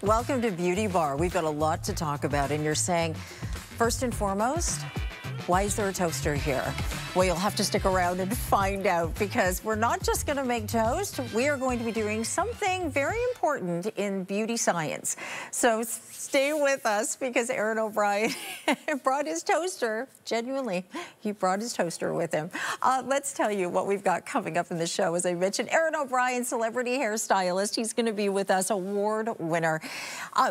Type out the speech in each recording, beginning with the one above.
Welcome to Beauty Bar. We've got a lot to talk about, and you're saying, first and foremost, why is there a toaster here? Well, you'll have to stick around and find out, because we're not just going to make toast. We are going to be doing something very important in beauty science. So stay with us, because Aaron O'Brien brought his toaster. Genuinely, he brought his toaster with him. Let's tell you what we've got coming up in the show. As I mentioned, Aaron O'Brien, celebrity hairstylist. He's going to be with us, award winner.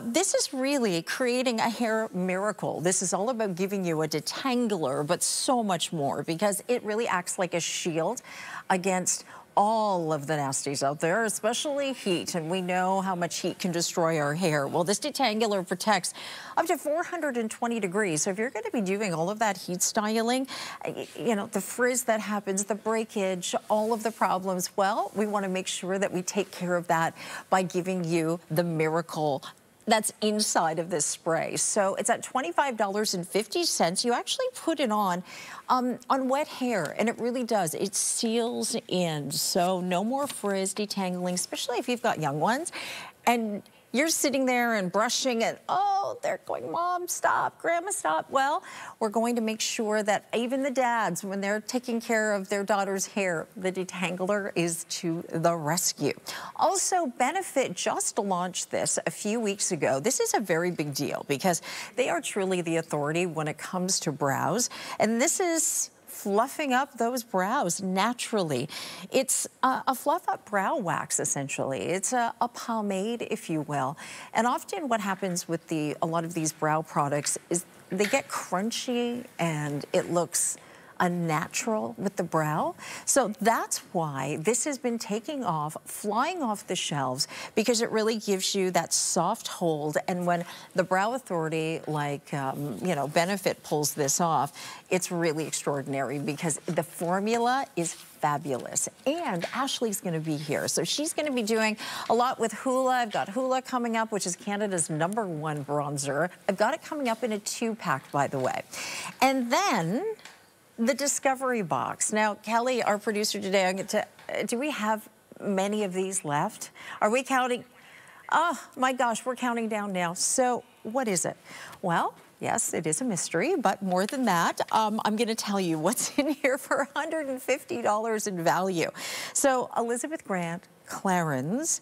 This is really creating a hair miracle. This is all about giving you a detangler, but so much more, because it really acts like a shield against all of the nasties out there, especially heat, and we know how much heat can destroy our hair. Well, this detangler protects up to 420 degrees. So if you're going to be doing all of that heat styling, you know, the frizz that happens, the breakage, all of the problems, well, we want to make sure that we take care of that by giving you the miracle that's inside of this spray. So it's at $25.50. You actually put it on wet hair, and it really does. It seals in, so no more frizz detangling, especially if you've got young ones. And you're sitting there and brushing and, oh, they're going, Mom, stop, Grandma, stop. Well, we're going to make sure that even the dads, when they're taking care of their daughter's hair, the detangler is to the rescue. Also, Benefit just launched this a few weeks ago. This is a very big deal, because they are truly the authority when it comes to brows. And this is fluffing up those brows naturally. It's a fluff up brow wax, essentially. It's a pomade, if you will. And often what happens with a lot of these brow products is they get crunchy and it looks unnatural with the brow. So that's why this has been taking off, flying off the shelves, because it really gives you that soft hold. And when the brow authority like, you know, Benefit pulls this off, it's really extraordinary, because the formula is fabulous. And Ashley's going to be here. So she's going to be doing a lot with Hoola. I've got Hoola coming up, which is Canada's #1 bronzer. I've got it coming up in a 2-pack, by the way. And then the Discovery Box. Now, Kelly, our producer today, I get to, do we have many of these left? Are we counting? Oh my gosh, we're counting down now. So what is it? Well, yes, it is a mystery, but more than that, I'm gonna tell you what's in here for $150 in value. So Elizabeth Grant, Clarins,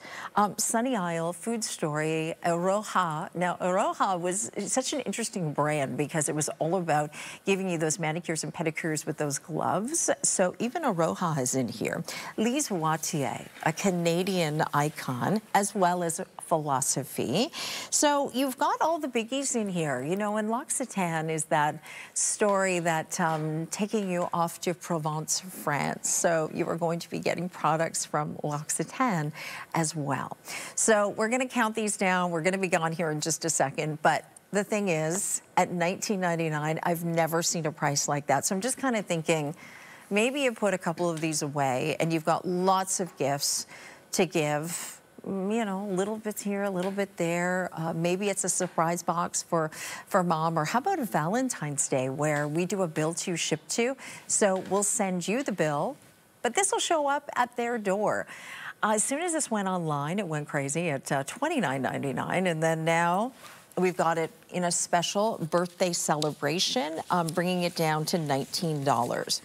Sunny Isle, Food Story, Aroha. Now, Aroha was such an interesting brand, because it was all about giving you those manicures and pedicures with those gloves. So even Aroha is in here. Lise Wattier, a Canadian icon, as well as Philosophy. So you've got all the biggies in here. You know, and L'Occitane is that story that taking you off to Provence, France. So you are going to be getting products from L'Occitane as well. So we're going to count these down. We're going to be gone here in just a second. But the thing is, at $19.99, I've never seen a price like that. So I'm just kind of thinking, maybe you put a couple of these away, and you've got lots of gifts to give. You know, a little bit here, a little bit there. Maybe it's a surprise box for Mom. Or how about a Valentine's Day, where we do a bill to, ship to? So we'll send you the bill, but this will show up at their door. As soon as this went online, it went crazy at $29.99, and then now we've got it in a special birthday celebration, bringing it down to $19.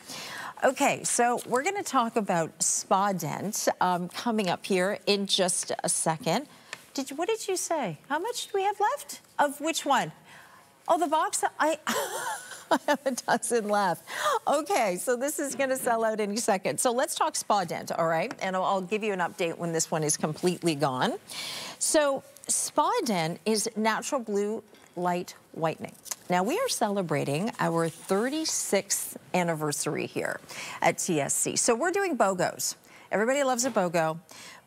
Okay, so we're going to talk about Spa Dent coming up here in just a second. What did you say? How much do we have left? Of which one? Oh, the box? I have a dozen left. Okay, so this is going to sell out any second. So let's talk Spa Dent, all right? And I'll give you an update when this one is completely gone. So Spa Dent is natural blue light whitening. Now, we are celebrating our 36th anniversary here at TSC. So we're doing BOGOs. Everybody loves a BOGO,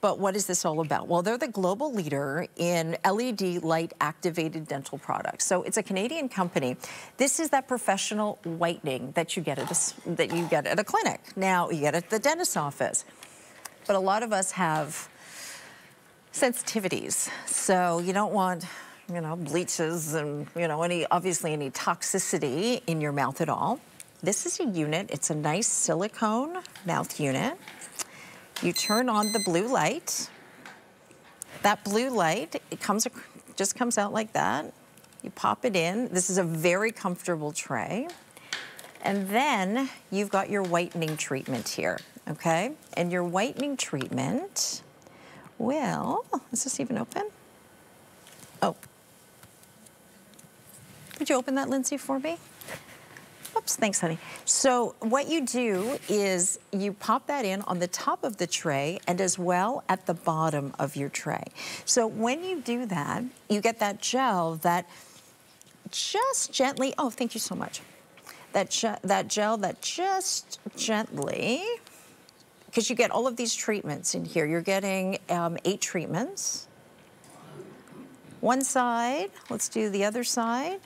but what is this all about? Well, they're the global leader in LED light activated dental products. So it's a Canadian company. This is that professional whitening that you get at a clinic. Now, you get it at the dentist's office. But a lot of us have sensitivities. So you don't want, you know, bleaches and, you know, obviously any toxicity in your mouth at all. This is a unit. It's a nice silicone mouth unit. You turn on the blue light. That blue light, it comes just comes out like that. You pop it in. This is a very comfortable tray. And then you've got your whitening treatment here, okay? And your whitening treatment will, is this even open? Oh. Would you open that, Lindsay, for me? Oops, thanks, honey. So what you do is you pop that in on the top of the tray and as well at the bottom of your tray. So when you do that, you get that gel that just gently, oh, thank you so much. That gel that just gently, because you get all of these treatments in here. You're getting 8 treatments. One side, let's do the other side.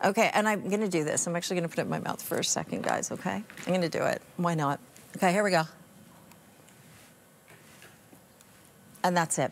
Okay, and I'm gonna do this. I'm actually gonna put it in my mouth for a second, guys, okay? I'm gonna do it, why not? Okay, here we go. And that's it.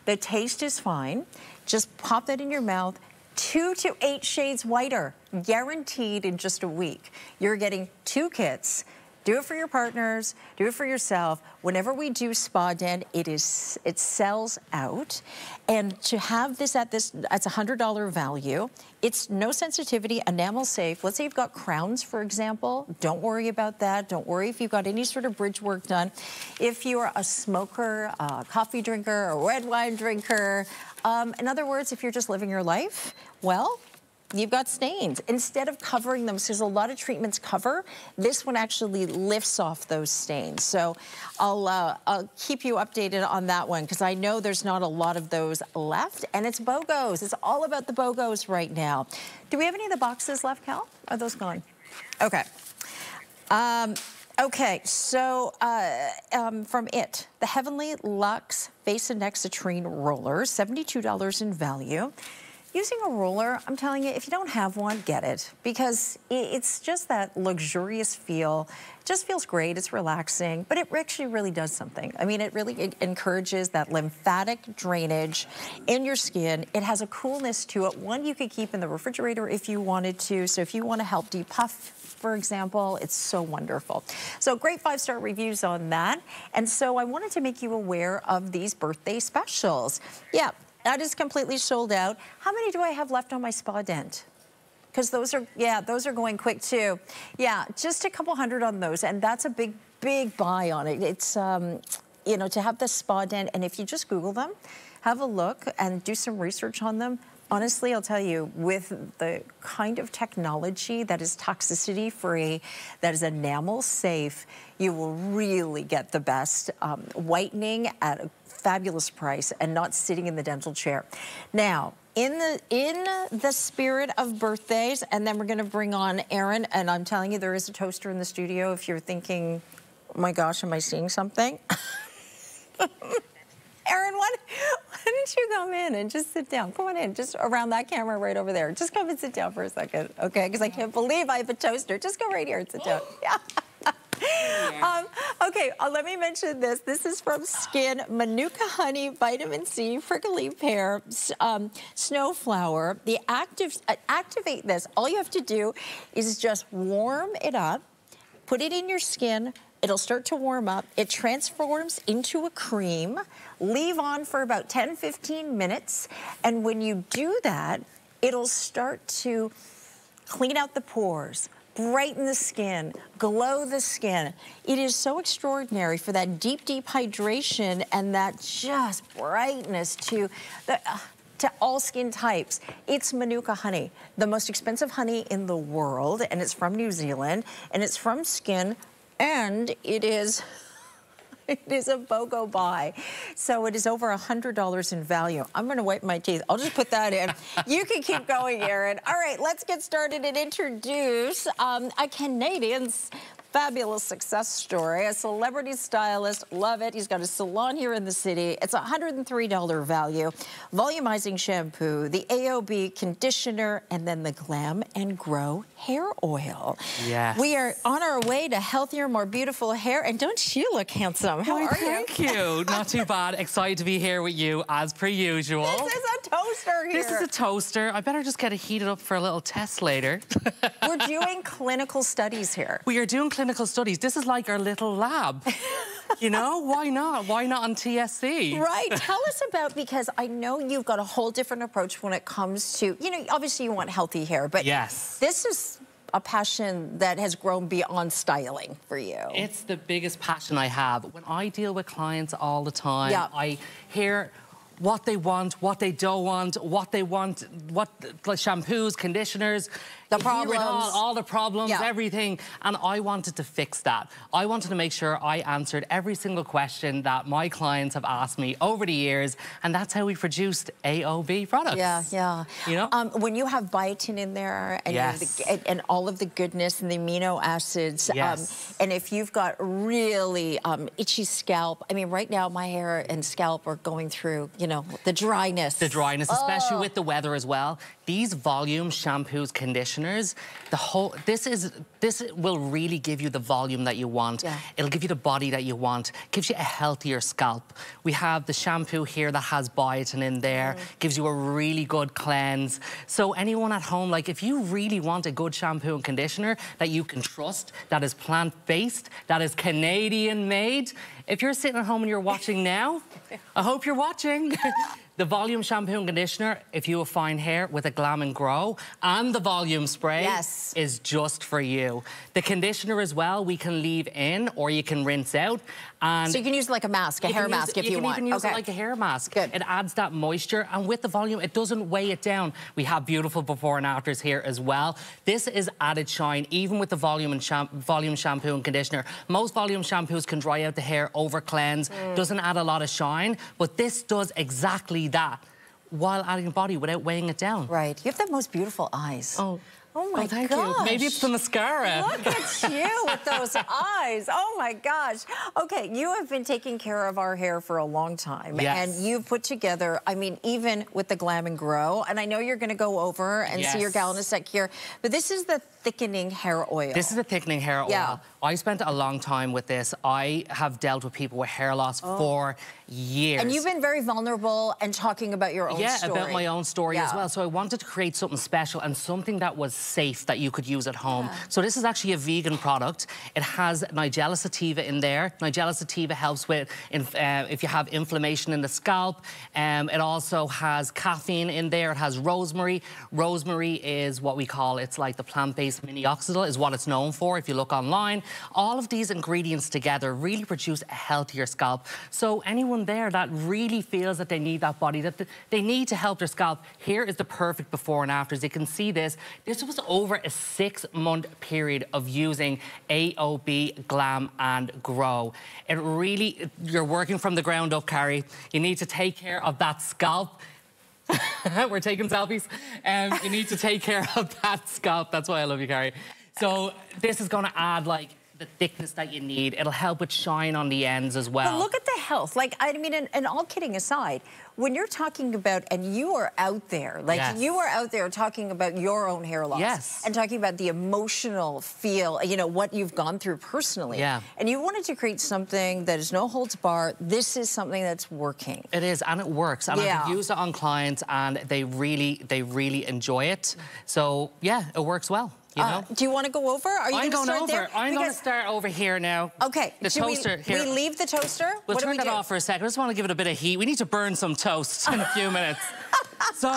The taste is fine. Just pop that in your mouth. 2 to 8 shades whiter, guaranteed in just a week. You're getting 2 kits. Do it for your partners, do it for yourself. Whenever we do Spa Den, it sells out. And to have this at that's a $100 value. It's no sensitivity, enamel safe. Let's say you've got crowns, for example. Don't worry about that. Don't worry if you've got any sort of bridge work done. If you're a smoker, a coffee drinker, a red wine drinker, in other words, if you're just living your life, well, you've got stains. Instead of covering them, because a lot of treatments cover, this one actually lifts off those stains. So I'll keep you updated on that one, because I know there's not a lot of those left, and it's BOGOs. It's all about the BOGOs right now. Do we have any of the boxes left, Cal? Are those gone? Okay. Okay, so from it, the Heavenly Luxe Face and Neck Citrine Roller, $72 in value. Using a roller, I'm telling you, if you don't have one, get it. Because it's just that luxurious feel. It just feels great, it's relaxing, but it actually really does something. I mean, it really encourages that lymphatic drainage in your skin. It has a coolness to it. One you could keep in the refrigerator if you wanted to. So if you want to help depuff, for example, it's so wonderful. So great 5-star reviews on that. And so I wanted to make you aware of these birthday specials. Yeah. That is completely sold out. How many do I have left on my Spa Dent? Because those are, yeah, those are going quick too. Yeah, just a couple hundred on those, and that's a big, big buy on it. It's, you know, to have the Spa Dent, and if you just Google them, have a look and do some research on them. Honestly, I'll tell you, with the kind of technology that is toxicity free, that is enamel safe, you will really get the best whitening at a fabulous price and not sitting in the dental chair. Now, in the spirit of birthdays, and then we're gonna bring on Aaron, and I'm telling you, there is a toaster in the studio if you're thinking, oh my gosh, am I seeing something? Aaron, why don't you come in and just sit down? Come on in, just around that camera right over there. Just come and sit down for a second, okay? Because I can't believe I have a toaster. Just go right here and sit down. Yeah. Okay, let me mention this. This is from Skin, Manuka Honey, Vitamin C, Prickly Pear, Snowflower. The activate this. All you have to do is just warm it up, put it in your skin. It'll start to warm up. It transforms into a cream. Leave on for about 10-15 minutes. And when you do that, it'll start to clean out the pores, brighten the skin, glow the skin. It is so extraordinary for that deep, deep hydration and that just brightness to all skin types. It's Manuka honey, the most expensive honey in the world, and it's from New Zealand, and it's from Skin, and it is a BOGO buy. So it is over $100 in value. I'm gonna wipe my teeth. I'll just put that in. You can keep going, Aaron. All right, let's get started and introduce a Canadian's fabulous success story. A celebrity stylist, love it. He's got a salon here in the city. It's a $103 value. Volumizing shampoo, the AOB conditioner, and then the Glam and Grow hair oil. Yes. We are on our way to healthier, more beautiful hair. And don't you look handsome? How are you? Thank you. Not too bad. Excited to be here with you as per usual. This is a toaster here. This is a toaster. I better just get it heated up for a little test later. We're doing clinical studies here. We are doing clinical studies. This is like our little lab. You know, why not? Why not on TSC? Right. Tell us about, because I know you've got a whole different approach when it comes to, you know, obviously you want healthy hair, but yes, this is a passion that has grown beyond styling for you. It's the biggest passion I have. When I deal with clients all the time, I hear what they want, what they don't want, what they want, what like shampoos, conditioners, the problems, all the problems, everything. And I wanted to fix that. I wanted to make sure I answered every single question that my clients have asked me over the years, and that's how we produced AOB products. Yeah. You know, when you have biotin in there, and and all of the goodness and the amino acids, and if you've got really itchy scalp, I mean, right now my hair and scalp are going through, you know, the dryness. The dryness, especially with the weather as well. These volume shampoos, conditioners, this will really give you the volume that you want. It'll give you the body that you want, gives you a healthier scalp. We have the shampoo here that has biotin in there, gives you a really good cleanse. So anyone at home, like if you really want a good shampoo and conditioner that you can trust, that is plant-based, that is Canadian-made, if you're sitting at home and you're watching now, I hope you're watching. The volume shampoo and conditioner, if you have fine hair with a Glam and Grow, and the volume spray is just for you. The conditioner as well, we can leave in or you can rinse out. And so you can use it like a mask, a hair mask if you want. You can even use it like a hair mask. Good. It adds that moisture, and with the volume, it doesn't weigh it down. We have beautiful before and afters here as well. This is added shine, even with the volume shampoo and conditioner. Most volume shampoos can dry out the hair, over cleanse, doesn't add a lot of shine, but this does exactly that while adding body without weighing it down. Right. You have the most beautiful eyes. Oh my thank gosh. you. Maybe it's the mascara. Look at you with those eyes. Oh my gosh. Okay, you have been taking care of our hair for a long time. And you've put together, I mean, even with the Glam and Grow, and I know you're going to go over and see your gal in a sec here, but this is the thickening hair oil. This is a thickening hair oil. I spent a long time with this. I have dealt with people with hair loss for years. And you've been very vulnerable and talking about your own story. About my own story as well. So I wanted to create something special and something that was safe that you could use at home. So this is actually a vegan product. It has Nigella sativa in there. Nigella sativa helps with if you have inflammation in the scalp. It also has caffeine in there. It has rosemary. Rosemary is what we call, it's like the plant-based mini-oxidant is what it's known for if you look online. All of these ingredients together really produce a healthier scalp. So anyone there that really feels that they need that body, that they need to help their scalp, here is the perfect before and afters. You can see this. This was over a 6-month period of using AOB, Glam and Grow. It really, you're working from the ground up, Carrie. You need to take care of that scalp. We're taking selfies. You need to take care of that scalp. That's why I love you, Carrie. So this is going to add like the thickness that you need. It'll help with shine on the ends as well. But look at the health. Like, I mean, and all kidding aside, when you're talking about, and you are out there, like you are out there talking about your own hair loss and talking about the emotional feel, you know, what you've gone through personally. And you wanted to create something that is no holds barred. This is something that's working. It is, and it works. And I've used it on clients and they really enjoy it. So yeah, it works well. You know? Do you want to go over? Are you going to start there? I'm going to start over here now. Okay. The toaster here. We leave the toaster? We'll turn that off for a second. I just want to give it a bit of heat. We need to burn some toast in a few minutes. So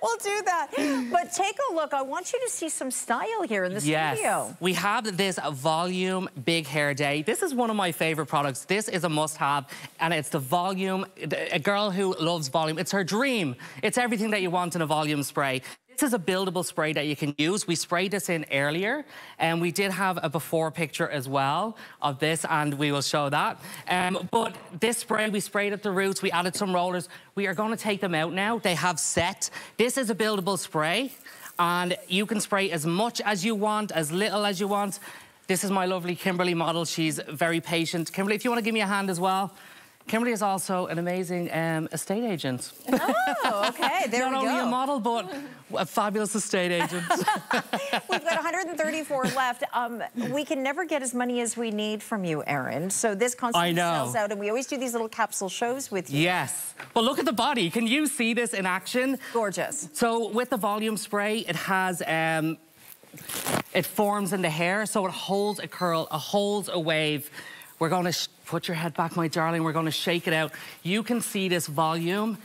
we'll do that. But take a look. I want you to see some style here in the studio. We have this Volume Big Hair Day. This is one of my favorite products. This is a must-have, and it's the volume. A girl who loves volume. It's her dream. It's everything that you want in a volume spray. This is a buildable spray that you can use. We sprayed this in earlier, and we did have a before picture as well of this, and we will show that. But this spray, we sprayed at the roots, we added some rollers. We are going to take them out now. They have set. This is a buildable spray, and you can spray as much as you want, as little as you want. This is my lovely Kimberly model. She's very patient. Kimberly, if you want to give me a hand as well. Kimberly is also an amazing estate agent. Oh, okay, there we go. Not only a model, but a fabulous estate agent. We've got 134 left. We can never get as many as we need from you, Erin. So this constantly sells out, and we always do these little capsule shows with you. Yes. Well, look at the body. Can you see this in action? Gorgeous. So with the volume spray, it has... it forms in the hair, so it holds a curl, it holds a wave. We're going to put your head back, my darling. We're gonna shake it out. You can see this volume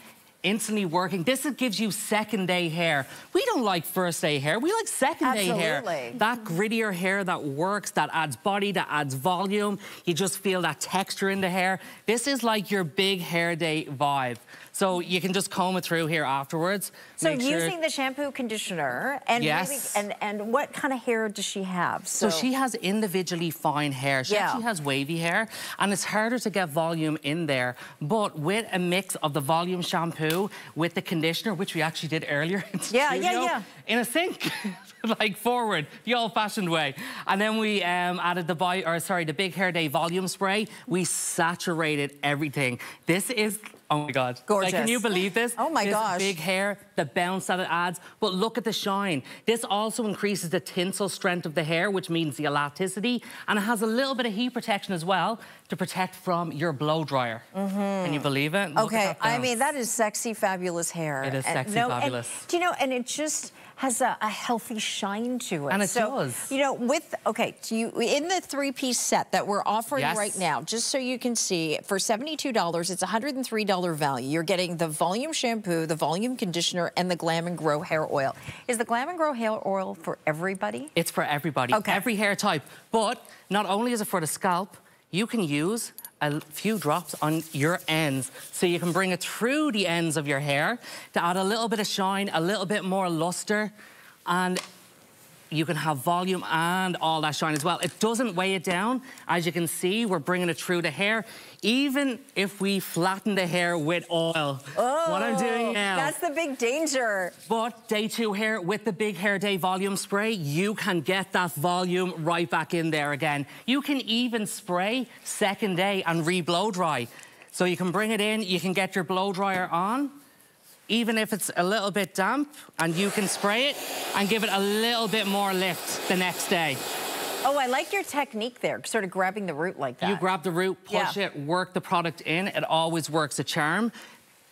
instantly working. This gives you second day hair. We don't like first day hair, we like second day hair. That grittier hair that works, that adds body, that adds volume. You just feel that texture in the hair. This is like your big hair day vibe. So you can just comb it through here afterwards. So using the shampoo, conditioner, and yes. really, and what kind of hair does she have? So she has individually fine hair. She actually has wavy hair, and it's harder to get volume in there. But with a mix of the volume shampoo with the conditioner, which we actually did earlier in the studio, in a sink. Like forward, the old-fashioned way. And then we added the Big Hair Day volume spray. We saturated everything. This is, oh my God. Gorgeous. Like, can you believe this? Oh my gosh. Big hair, the bounce that it adds, but look at the shine. This also increases the tensile strength of the hair, which means the elasticity, and it has a little bit of heat protection as well to protect from your blow dryer. Can you believe it? Okay, I mean, that is sexy, fabulous hair. It is sexy, fabulous. And, do you know, and it just has a healthy shine to it. And it does. You know, in the three-piece set that we're offering right now, just so you can see, for $72, it's a $103 value. You're getting the volume shampoo, the volume conditioner, and the Glam and Grow hair oil. Is the Glam and Grow hair oil for everybody? It's for everybody, every hair type. But not only is it for the scalp, you can use a few drops on your ends, so you can bring it through the ends of your hair to add a little bit of shine, a little bit more luster, and you can have volume and all that shine as well. It doesn't weigh it down. As you can see, we're bringing it through the hair. Even if we flatten the hair with oil, what I'm doing now. That's the big danger. But day 2 hair with the Big Hair Day volume spray, you can get that volume right back in there again. You can even spray second day and re-blow dry. So you can bring it in, you can get your blow dryer on, even if it's a little bit damp, and you can spray it and give it a little bit more lift the next day. Oh, I like your technique there, sort of grabbing the root like that. You grab the root, push it, work the product in. It always works a charm.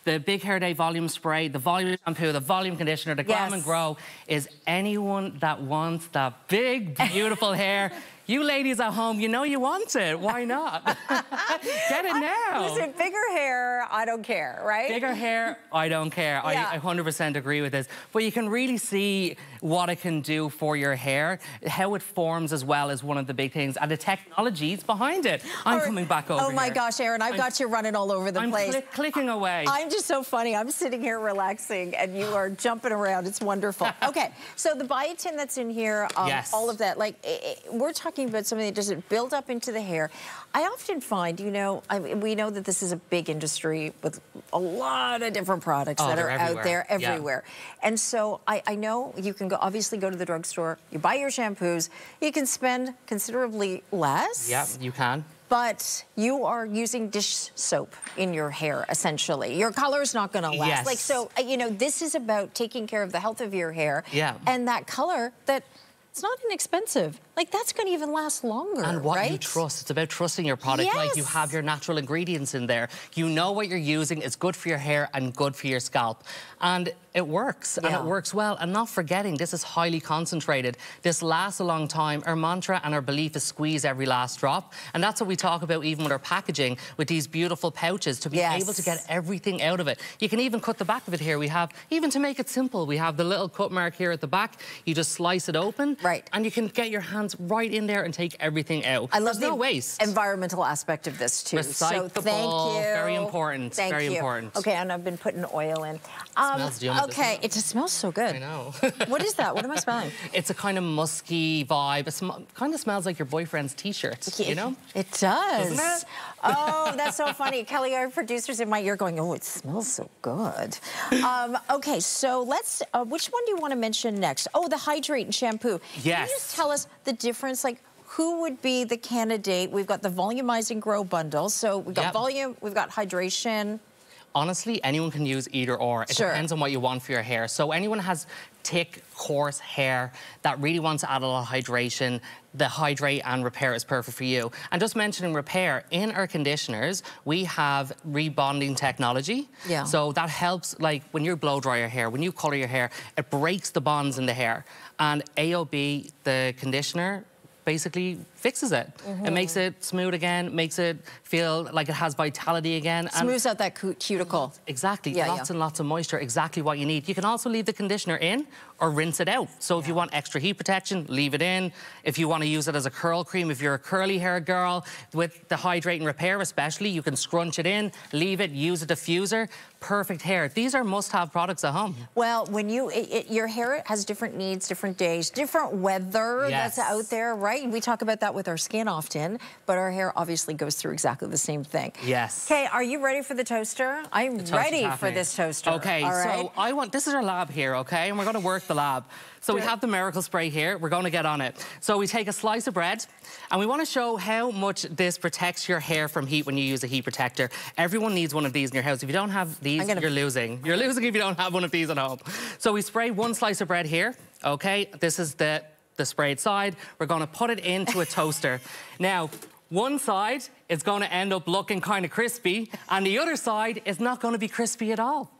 The Big Hair Day volume spray, the volume shampoo, the volume conditioner, the Glam and Grow is anyone that wants that big, beautiful hair. You ladies at home, you know you want it. Why not? Get it now. Listen, bigger hair, I don't care, right? Bigger hair, I don't care. I 100% agree with this. But you can really see what it can do for your hair. How it forms as well is one of the big things. And the technologies behind it. I'm coming back over here. Oh my gosh, Erin, I've got you running all over the place. I'm clicking away. I'm just so funny. I'm sitting here relaxing and you are jumping around. It's wonderful. Okay, so the biotin that's in here, all of that, like, we're talking about something that doesn't build up into the hair. I often find, you know, we know that this is a big industry with a lot of different products that are out there everywhere. And so I know you can obviously go to the drugstore, you buy your shampoos, you can spend considerably less. Yeah, you can. But you are using dish soap in your hair, essentially. Your color's not gonna last. Yes. Like, so, you know, this is about taking care of the health of your hair. Yeah. And that color that, it's not inexpensive. Like, that's going to even last longer, and what you trust. It's about trusting your product. Like, you have your natural ingredients in there. You know what you're using. It's good for your hair and good for your scalp. And it works, and it works well. And not forgetting, this is highly concentrated. This lasts a long time. Our mantra and our belief is squeeze every last drop. And that's what we talk about even with our packaging, with these beautiful pouches, to be able to get everything out of it. You can even cut the back of it here. We have, even to make it simple, we have the little cut mark here at the back. You just slice it open. And you can get your hands right in there and take everything out. I love no waste. Environmental aspect of this too. Recyclable, so thank you. Very important. Very important. Okay, and I've been putting oil in. Smells yummy. Okay, it just smells so good. I know. What is that? What am I smelling? It's a kind of musky vibe. It kind of smells like your boyfriend's t-shirt, you know? It does. Doesn't it? Oh, that's so funny. Kelly, our producer's in my ear going, oh, it smells so good. Okay, so let's, which one do you want to mention next? Oh, the Hydrate and Shampoo. Yes. Can you just tell us the difference? Like, who would be the candidate? We've got the Volumizing Grow bundle. So we've got volume, we've got hydration. Honestly, anyone can use either or. It depends on what you want for your hair. So anyone has thick, coarse hair that really wants to add a lot of hydration, the Hydrate and Repair is perfect for you. And just mentioning Repair, in our conditioners, we have rebonding technology. So that helps, like, when you blow dry your hair, when you color your hair, it breaks the bonds in the hair. And AOB, the conditioner, basically fixes it. It makes it smooth again, makes it feel like it has vitality again. Smooths out that cuticle. Exactly, lots and lots of moisture, exactly what you need. You can also leave the conditioner in or rinse it out. So if you want extra heat protection, leave it in. If you want to use it as a curl cream, if you're a curly hair girl, with the Hydrate and Repair especially, you can scrunch it in, leave it, use a diffuser. Perfect hair. These are must-have products at home. Well, when your hair has different needs, different days, different weather that's out there, right? We talk about that with our skin often, but our hair obviously goes through exactly the same thing. Yes. Okay, are you ready for the toaster? I'm ready for this toaster. Okay, so this is our lab here, okay? And we're going to work the lab. So we have the Miracle Spray here. We're going to get on it. So we take a slice of bread, and we want to show how much this protects your hair from heat when you use a heat protector. Everyone needs one of these in your house. If you don't have these, you're losing. You're losing if you don't have one of these at home. So we spray one slice of bread here, okay? This is the sprayed side. We're going to put it into a toaster. Now, one side is going to end up looking kind of crispy, and the other side is not going to be crispy at all.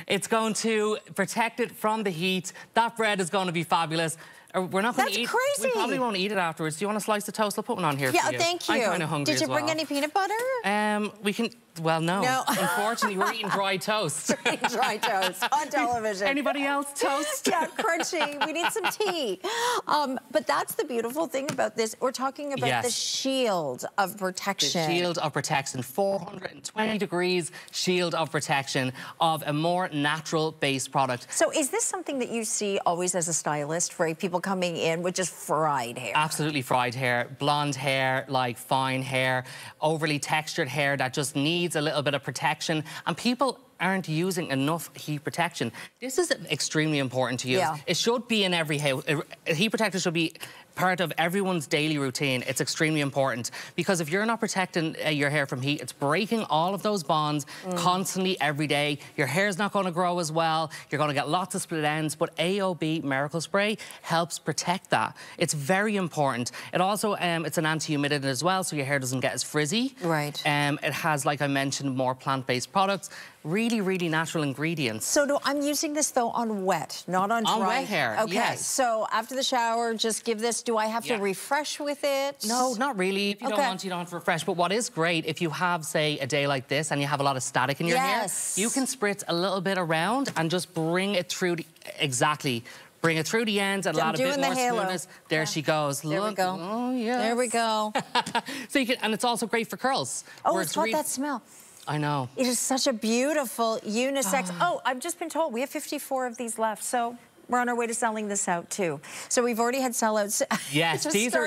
It's going to protect it from the heat. That bread is going to be fabulous. We're not going to eat. That's crazy. We probably won't eat it afterwards. Do you want a slice of toast? I'll put one on here for you. Yeah, thank you. I'm kind of hungry Did you bring any peanut butter? We can. Well, no. No. Unfortunately, we're eating dry toast. Dry toast on television. Anybody else toast? Yeah, crunchy. We need some tea. But that's the beautiful thing about this. We're talking about the shield of protection. The shield of protection. 420 degrees shield of protection of a more natural-based product. So is this something that you see always as a stylist for people coming in with just fried hair? Absolutely fried hair. Blonde hair, like fine hair, overly textured hair that just needs a little bit of protection, and people aren't using enough heat protection. This is extremely important to use. It should be in every house. A heat protector should be part of everyone's daily routine. It's extremely important because if you're not protecting your hair from heat, it's breaking all of those bonds constantly every day. Your hair's not going to grow as well. You're going to get lots of split ends, but AOB Miracle Spray helps protect that. It's very important. It also, it's an anti-humidant as well, so your hair doesn't get as frizzy. Right. It has, like I mentioned, more plant-based products. Really, really natural ingredients. So I'm using this, though, on wet, not on dry. On wet hair, okay, so after the shower, just give this. Do I have to refresh with it? No, not really. If you don't want, you don't have to refresh. But what is great, if you have, say, a day like this and you have a lot of static in your hair, you can spritz a little bit around and just bring it through bring it through the ends and add a bit more smoothness. There she goes. There we go. Oh, yes. There we go. So you can, and it's also great for curls. Oh, it's got that smell. I know. It is such a beautiful unisex. Oh, I've just been told we have 54 of these left, so we're on our way to selling this out too. So we've already had sellouts. Yes, these are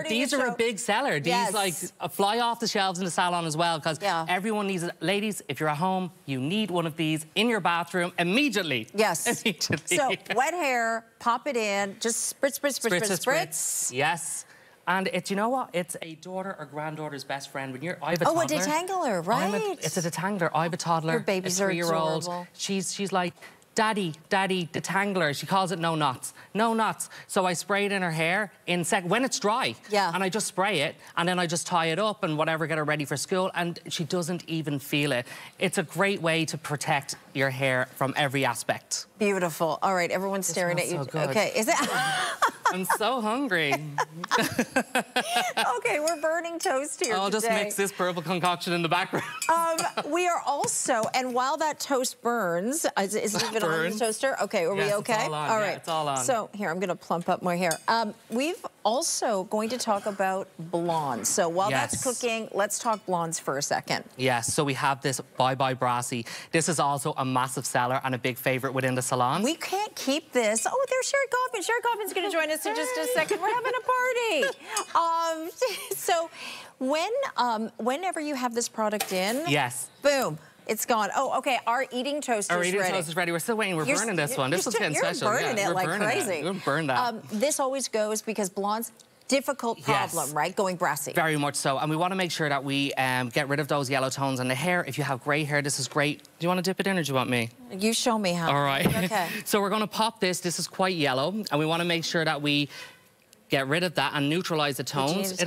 a big seller. These like fly off the shelves in the salon as well because everyone needs it. Ladies, if you're at home, you need one of these in your bathroom immediately. Yes. Immediately. So wet hair, pop it in, just spritz, spritz, spritz, spritz, spritz. Yes. And it's, you know what? It's a daughter or granddaughter's best friend. When I have a toddler. Oh, a detangler, right? It's a detangler. I have a toddler. Your babies are adorable. She's like, Daddy, detangler. She calls it no knots. No knots. So I spray it in her hair when it's dry. And I just spray it, and then I just tie it up and whatever, get her ready for school, and she doesn't even feel it. It's a great way to protect your hair from every aspect. Beautiful. All right, everyone's staring at you. So good. Okay, is it? I'm so hungry. Okay, we're burning toast here I'll just mix this purple concoction in the background. We are also, and while that toast burns, is it even on the toaster? Okay, are we okay? It's all on. All right. It's all on. So here, I'm going to plump up my hair. We've also going to talk about blondes. So while that's cooking, let's talk blondes for a second. Yes, so we have this Bye Bye Brassy. This is also a massive seller and a big favorite within the salon. We can't keep this. Oh, there's Sherry Kaufman. Sherry Kaufman's going to join us in just a second. We're having a party. So whenever you have this product in, boom. It's gone. Oh, okay. Our eating toast is ready. Our eating toast is ready. We're still waiting. We're burning this one. This one's getting special. You're burning it like crazy. We're burning that. This always goes because blondes, difficult problem, right? Going brassy. Very much so. And we want to make sure that we get rid of those yellow tones on the hair. If you have grey hair, this is great. Do you want to dip it in or do you want me? You show me how. All right. Okay. So we're going to pop this. This is quite yellow. And we want to make sure that we get rid of that and neutralize the tones.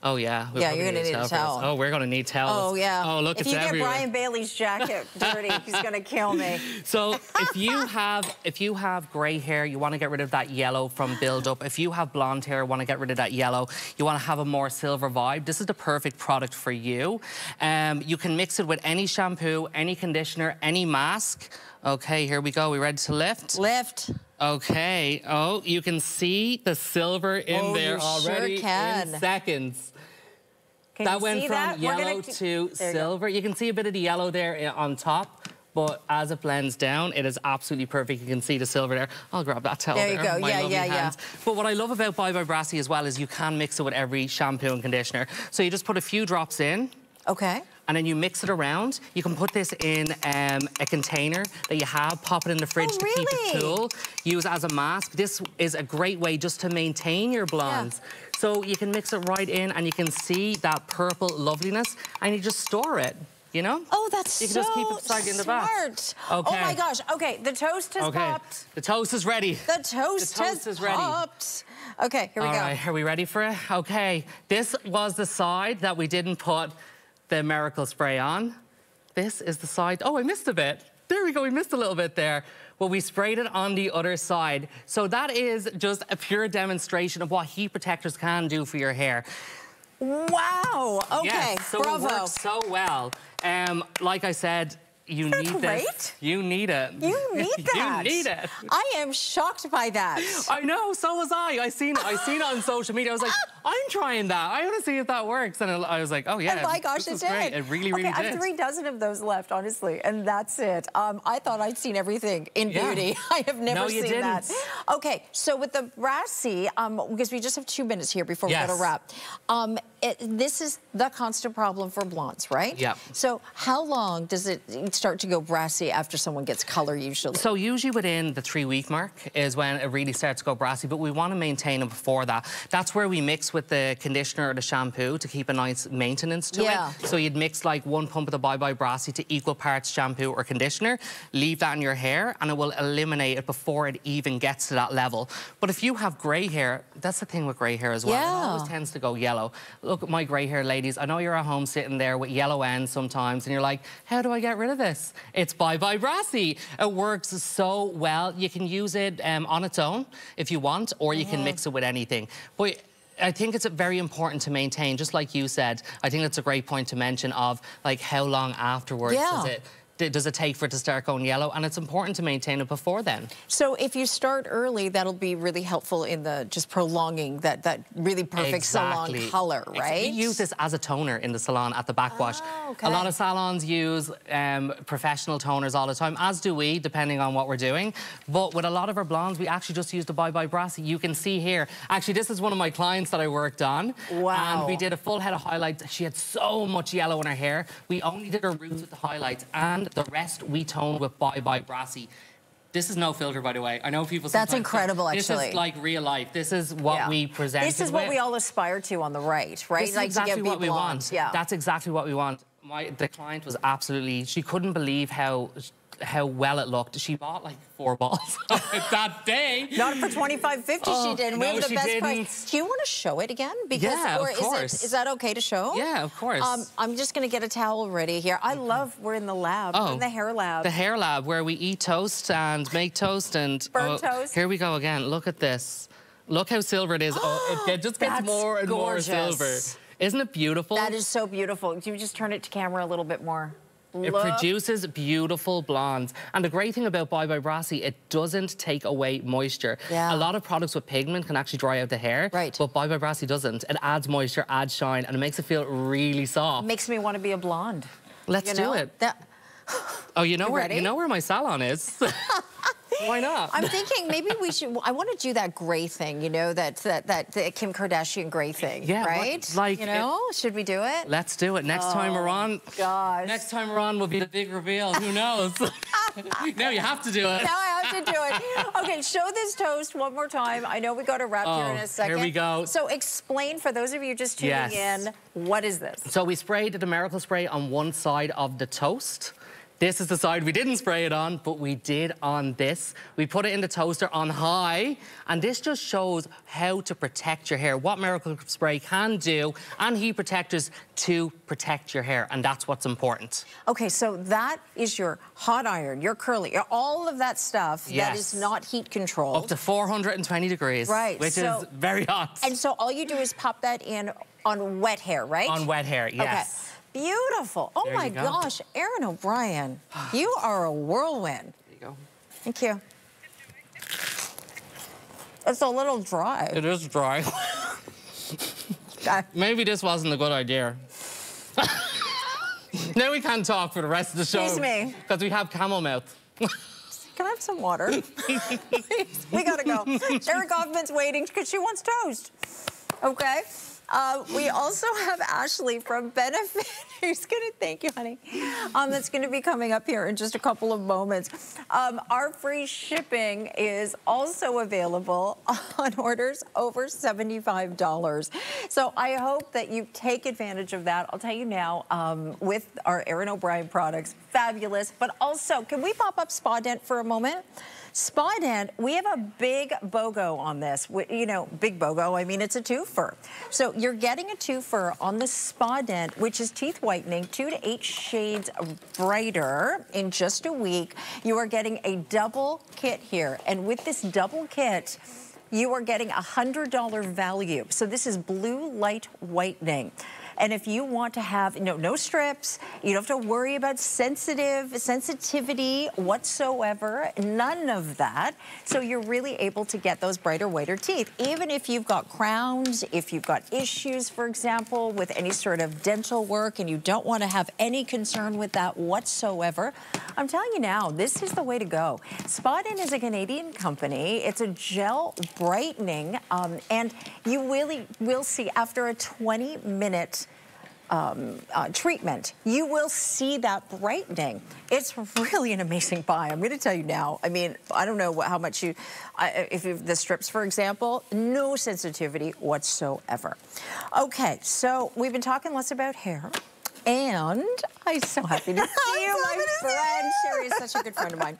Oh yeah. Yeah, you're gonna need a towel. Oh, we're gonna need towels. Oh yeah. Oh look, it's everywhere. If you get Brian Bailey's jacket dirty, he's gonna kill me. So if you have gray hair, you want to get rid of that yellow from build-up. If you have blonde hair, want to get rid of that yellow. You want to have a more silver vibe. This is the perfect product for you. You can mix it with any shampoo, any conditioner, any mask. Okay, here we go. We ready to lift? Lift. Okay. Oh, you can see the silver in there already in seconds. That went from yellow to silver. You can see a bit of the yellow there on top, but as it blends down, it is absolutely perfect. You can see the silver there. I'll grab that towel there. There you go. Yeah. But what I love about Bye Bye Brassy as well is you can mix it with every shampoo and conditioner. So you just put a few drops in. Okay. And then you mix it around. You can put this in a container that you have, pop it in the fridge to keep it cool. Use as a mask. This is a great way just to maintain your blondes. Yeah. So you can mix it right in and you can see that purple loveliness and you just store it, you know? Oh, that's you can just keep it beside in the bath. Smart. Okay. Oh my gosh. Okay, the toast has popped. The toast is ready. The toast has popped. Okay, here we go. All right, are we ready for it? Okay, this was the side that we didn't put the miracle spray on. This is the side. Oh, I missed a bit. There we go, we missed a little bit there. Well, we sprayed it on the other side. So that is just a pure demonstration of what heat protectors can do for your hair. Wow, okay, yes, so bravo. It works so well. Like I said, you need this. You need it. You need that. You need it. I am shocked by that. I know, so was I. I seen it on social media. I was like, I'm trying that. I want to see if that works. And I was like, oh yeah. And my gosh, it did. Great. It really, really did. I have 3 dozen of those left, honestly, and that's it. I thought I'd seen everything in beauty. I have never seen that. Okay, so with the Brassy, because we just have 2 minutes here before we go to wrap. This is the constant problem for blondes, right? Yeah. So how long does it start to go brassy after someone gets color usually? So usually within the 3-week mark is when it really starts to go brassy, but we want to maintain it before that. That's where we mix with the conditioner or the shampoo to keep a nice maintenance to it. So you'd mix like 1 pump of the Bye Bye Brassy to equal parts shampoo or conditioner, leave that in your hair, and it will eliminate it before it even gets to that level. But if you have grey hair, that's the thing with grey hair as well. It always tends to go yellow. Look at my grey hair, ladies. I know you're at home sitting there with yellow ends sometimes, and you're like, how do I get rid of this? It's Bye Bye Brassy. It works so well. You can use it on its own if you want, or you can mix it with anything. But I think it's very important to maintain, just like you said. I think that's a great point to mention of like how long afterwards does it take for it to start going yellow, and it's important to maintain it before then. So if you start early, that'll be really helpful in the just prolonging that really perfect salon color, right? We use this as a toner in the salon at the backwash. A lot of salons use professional toners all the time, as do we, depending on what we're doing. But with a lot of our blondes, we actually just use the Bye Bye Brassy. You can see here, actually this is one of my clients that I worked on. Wow. And we did a full head of highlights. She had so much yellow in her hair. We only did her roots with the highlights, and the rest we toned with Bye Bye Brassy. This is no filter, by the way. I know people sometimes... That's incredible, actually. This is like real life. This is what we present. This is what we all aspire to on the right? This is exactly what we want. Yeah. That's exactly what we want. The client was absolutely... She couldn't believe how well it looked. She bought like 4 balls that day. Not for $25.50 she didn't. We have the best price. Do you want to show it again? Because, of course. Is that okay to show? Yeah, of course. I'm just going to get a towel ready here. I love, we're in the lab, in the hair lab. The hair lab, where we eat toast and make toast and... Burnt toast. Here we go again. Look at this. Look how silver it is. It just gets more and more silver. Isn't it beautiful? That is so beautiful. Can you just turn it to camera a little bit more? It produces beautiful blondes. And the great thing about Bye Bye Brassy, it doesn't take away moisture. Yeah. A lot of products with pigment can actually dry out the hair. Right. But Bye Bye Brassy doesn't. It adds moisture, adds shine, and it makes it feel really soft. Makes me want to be a blonde. Let's do it. Oh, you know where my salon is? Why not? I'm thinking maybe we should. I want to do that gray thing, you know, that Kim Kardashian gray thing. Yeah, right. Like, you know, should we do it? Let's do it. Next time we're on. Gosh. Next time we're on will be the big reveal. Who knows? Now you have to do it. Now I have to do it. Okay, show this toast one more time. I know we got to wrap here in a second. Here we go. So explain for those of you just tuning in, what is this? So we sprayed the miracle spray on one side of the toast. This is the side we didn't spray it on, but we did on this. We put it in the toaster on high, and this just shows how to protect your hair, what Miracle Spray can do, and heat protectors to protect your hair, and that's what's important. Okay, so that is your hot iron, your curly, all of that stuff that is not heat controlled. Up to 420 degrees, which is very hot. And so all you do is pop that in on wet hair, right? On wet hair, yes. Okay. Beautiful. Oh my gosh, Erin O'Brien, you are a whirlwind. There you go. Thank you. It's a little dry. It is dry. Maybe this wasn't a good idea. Now we can't talk for the rest of the show. Excuse me. Because we have camel mouth. Can I have some water? Please. We gotta go. Eric Hoffman's waiting because she wants toast. Okay. We also have Ashley from Benefit, who's going to, thank you, honey, that's going to be coming up here in just a couple of moments. Our free shipping is also available on orders over $75. So I hope that you take advantage of that. I'll tell you now, with our Erin O'Brien products, fabulous. But also, can we pop up Spa Dent for a moment? Spa Dent, we have a big BOGO on this. You know, big BOGO, I mean, it's a twofer. So you're getting a twofer on the Spa Dent, which is teeth whitening, 2 to 8 shades brighter in just a week. You are getting a double kit here. And with this double kit, you are getting a $100 value. So this is blue light whitening. And if you want to have, no strips, you don't have to worry about sensitivity whatsoever, none of that. So you're really able to get those brighter, whiter teeth. Even if you've got crowns, if you've got issues, for example, with any sort of dental work and you don't want to have any concern with that whatsoever, I'm telling you now, this is the way to go. Spa Dent is a Canadian company. It's a gel brightening, and you really will see after a 20-minute treatment, you will see that brightening. It's really an amazing buy. I'm going to tell you now. I mean, I don't know how much the strips, for example, no sensitivity whatsoever. Okay, so we've been talking less about hair. And I'm so happy to see you, my friend. Sherry is such a good friend of mine.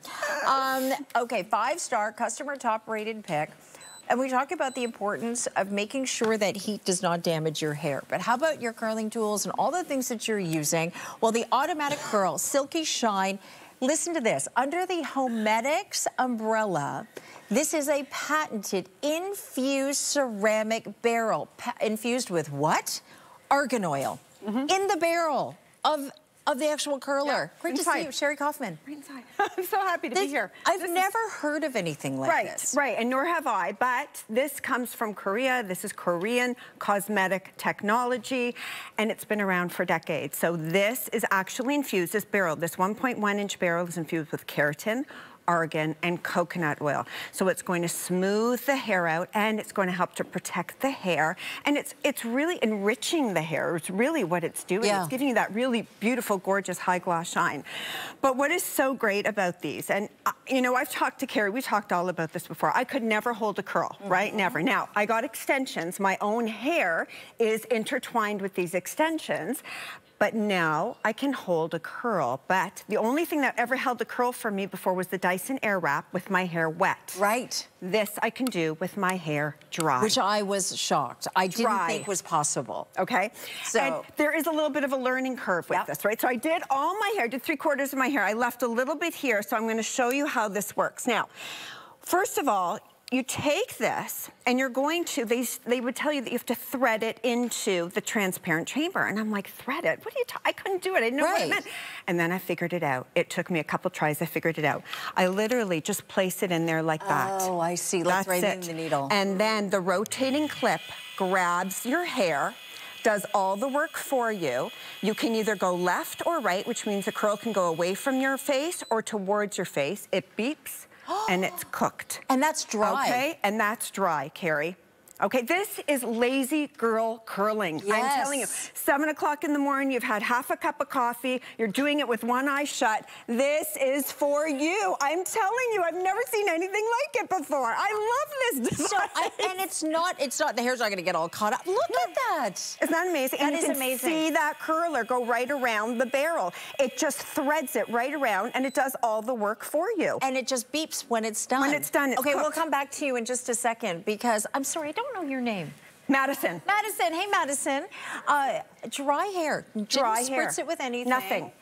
Okay, 5-star customer top rated pick. And we talk about the importance of making sure that heat does not damage your hair. But how about your curling tools and all the things that you're using? Well, the automatic curl, silky shine. Listen to this. Under the Homedics umbrella, this is a patented infused ceramic barrel. Infused with what? Argan oil. In the barrel of the actual curler. Yeah, great to see you, Sherry Kaufman. Right inside. I'm so happy to be here. I've never heard of anything like this. Right, and nor have I, but this comes from Korea. This is Korean cosmetic technology, and it's been around for decades. So this is actually infused, this barrel, this 1.1-inch barrel is infused with keratin, argan, and coconut oil. So it's going to smooth the hair out, and it's going to help to protect the hair, and it's really enriching the hair. It's really what it's doing. It's giving you that really beautiful, gorgeous, high gloss shine. But what is so great about these, and you know, I've talked to Carrie, we talked all about this before. I could never hold a curl, right? Never. Now, I got extensions. My own hair is intertwined with these extensions, but now I can hold a curl. But the only thing that ever held a curl for me before was the Dyson Airwrap with my hair wet. Right. This I can do with my hair dry. Which I was shocked. I didn't think was possible. Okay. So and there is a little bit of a learning curve with this, right? So I did all my hair, did 3/4 of my hair. I left a little bit here, so I'm going to show you how this works. Now, first of all, you take this and you're going to, they would tell you that you have to thread it into the transparent chamber. And I'm like, thread it? What are you I couldn't do it. I didn't know what it meant. And then I figured it out. It took me a couple tries. I figured it out. I literally just place it in there like that. Oh, I see. Like threading the needle. And then the rotating clip grabs your hair, does all the work for you. You can either go left or right, which means the curl can go away from your face or towards your face. It beeps. And it's cooked. And that's dry. Okay, and that's dry, Carrie. Okay, this is lazy girl curling. Yes. I'm telling you, 7 o'clock in the morning, you've had half a cup of coffee, you're doing it with one eye shut. This is for you. I'm telling you, I've never seen anything like it before. I love this device. And it's not, the hair's not gonna get all caught up. Look at that. Isn't that amazing? That and is you can amazing. see that curler go right around the barrel. It just threads it right around and it does all the work for you. And it just beeps when it's done. When it's done, it's okay, cooked. we'll come back to you in just a second because I'm sorry, I don't know your name. Madison. Madison, hey Madison. Dry hair. Dry Didn't hair. spritz it with anything.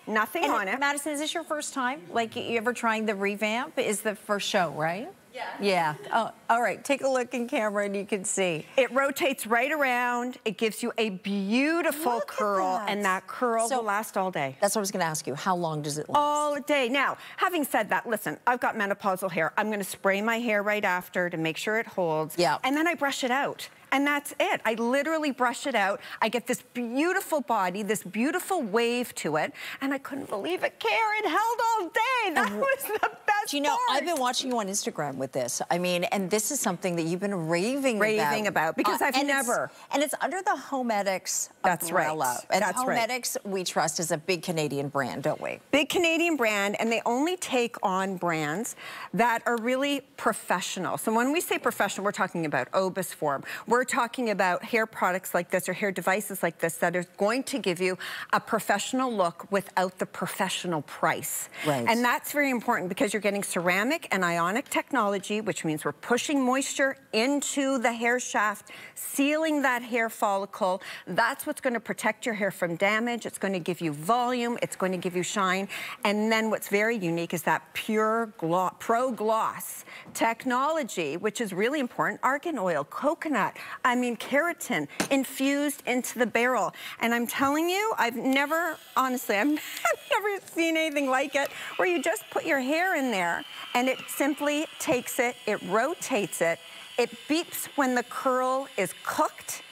Nothing on it. Madison, is this your first time? Like, you ever trying the Revamp? Is the first show, right? Yeah. Yeah. Oh, all right, take a look in camera and you can see. It rotates right around. It gives you a beautiful curl, and that curl will last all day. That's what I was gonna ask you. How long does it last? All day. Now, having said that, listen, I've got menopausal hair. I'm gonna spray my hair right after to make sure it holds. Yeah. And then I brush it out. And that's it. I literally brush it out. I get this beautiful body, this beautiful wave to it, and I couldn't believe it. Karen held all day. That was the best Do you know, part. I've been watching you on Instagram with this. I mean, and this is something that you've been raving about. Because I've never. And it's under the Homedics That's umbrella. right. And That's right. Homedics, we trust, is a big Canadian brand, don't we? Big Canadian brand, and they only take on brands that are really professional. So when we say professional, we're talking about Obis Form. We're talking about hair products like this or hair devices like this that are going to give you a professional look without the professional price. Right. And that's very important because you're getting ceramic and ionic technology, which means we're pushing moisture into the hair shaft, sealing that hair follicle. That's what's going to protect your hair from damage. It's going to give you volume. It's going to give you shine. And then what's very unique is that pure Pro Gloss technology, which is really important. Argan oil, coconut, I mean, keratin infused into the barrel. And I'm telling you, I've never, honestly, I've never seen anything like it, where you just put your hair in there and it simply takes it, it rotates it, it beeps when the curl is cooked,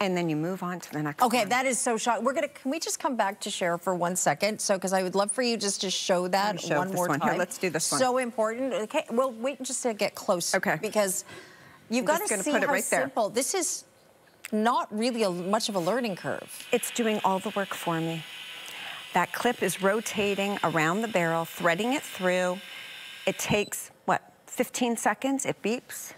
and then you move on to the next one. Okay, that is so shocking. Can we just come back to Cher for 1 second? So, because I would love for you just to show that one more time. Here, let's do this one. So important. Okay, well, wait just to get close. Okay. Because you've got to see how simple. This is not really much of a learning curve. It's doing all the work for me. That clip is rotating around the barrel, threading it through. It takes, what, 15 seconds? It beeps.